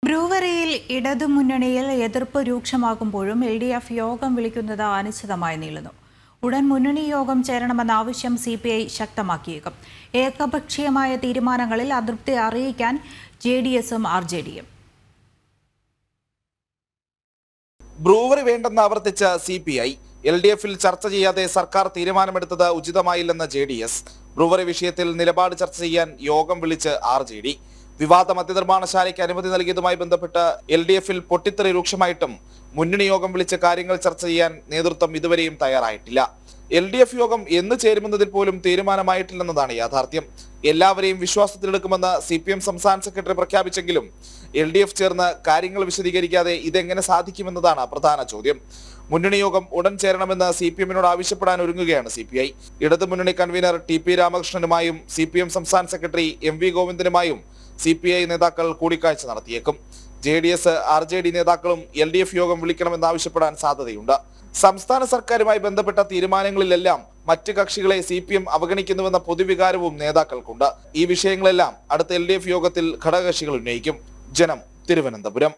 ബ്രൂവറിയിൽ ഇടതുമുന്നണിയിൽ എതിർപ്പ് രൂക്ഷമാകുമ്പോഴും LDF യോഗം വിളിക്കുന്നത് അനിശ്ചിതമായി നീളുന്നു. ഉടൻ മുന്നണി യോഗം ചേരണമെന്ന ആവശ്യം CPI ശക്തമാക്കിയേക്കും. ഏകപക്ഷീയമായ തീരുമാനങ്ങളിൽ അതൃപ്തി അറിയിക്കാൻ JDSും RJDയും. ബ്രൂവറി വേണ്ടെന്ന് ആവർത്തിച്ച CPI, LDFിൽ ചർച്ച ചെയ്യാതെ സർക്കാർ തീരുമാനമെടുത്തത് ഉചിതമായില്ലെന്ന് JDS. ബ്രൂവറി വിഷയത്തിൽ നിലപാട് ചർച്ച ചെയ്യാൻ യോഗം വിളിച്ച് RJD. വിവാദ മദ്യനിർമ്മാണശാലയ്ക്ക് അനുമതി നൽകിയതുമായി ബന്ധപ്പെട്ട് LDFിൽ പൊട്ടിത്തെറി രൂക്ഷമായിട്ടും മുന്നണി യോഗം വിളിച്ച് കാര്യങ്ങൾ ചർച്ച ചെയ്യാൻ നേതൃത്വം ഇതുവരെയും തയ്യാറായിട്ടില്ല. LDF യോഗം എന്ന് ചേരുമെന്നതിൽ പോലും തീരുമാനമായിട്ടില്ലെന്നതാണ് യാഥാർത്ഥ്യം. എല്ലാവരെയും വിശ്വാസത്തിലെടുക്കുമെന്ന് CPM സംസ്ഥാന സെക്രട്ടറി പ്രഖ്യാപിച്ചെങ്കിലും LDF ചേർന്ന് കാര്യങ്ങൾ വിശദീകരിക്കാതെ ഇതെങ്ങനെ സാധിക്കുമെന്നതാണ് പ്രധാന ചോദ്യം. മുന്നണി യോഗം ഉടൻ ചേരണമെന്ന് CPMനോട് ആവശ്യപ്പെടാൻ ഒരുങ്ങുകയാണ് CPI. ഇടതുമുന്നണി കൺവീനർ TP രാമകൃഷ്ണനുമായും CPM സംസ്ഥാന സെക്രട്ടറി MV ഗോവിന്ദനുമായും CPI നേതാക്കൾ കൂടിക്കാഴ്ച നടത്തിയേക്കും. JDS, RJD നേതാക്കളും LDF യോഗം വിളിക്കണമെന്നാവശ്യപ്പെടാൻ സാധ്യതയുണ്ട്. സംസ്ഥാന സർക്കാരുമായി ബന്ധപ്പെട്ട തീരുമാനങ്ങളിലെല്ലാം മറ്റ് കക്ഷികളെ CPM അവഗണിക്കുന്നുവെന്ന പൊതുവികാരവും നേതാക്കൾക്കുണ്ട്. ഈ വിഷയങ്ങളെല്ലാം അടുത്ത LDF യോഗത്തിൽ ഘടകകക്ഷികൾ ഉന്നയിക്കും. ജനം, തിരുവനന്തപുരം.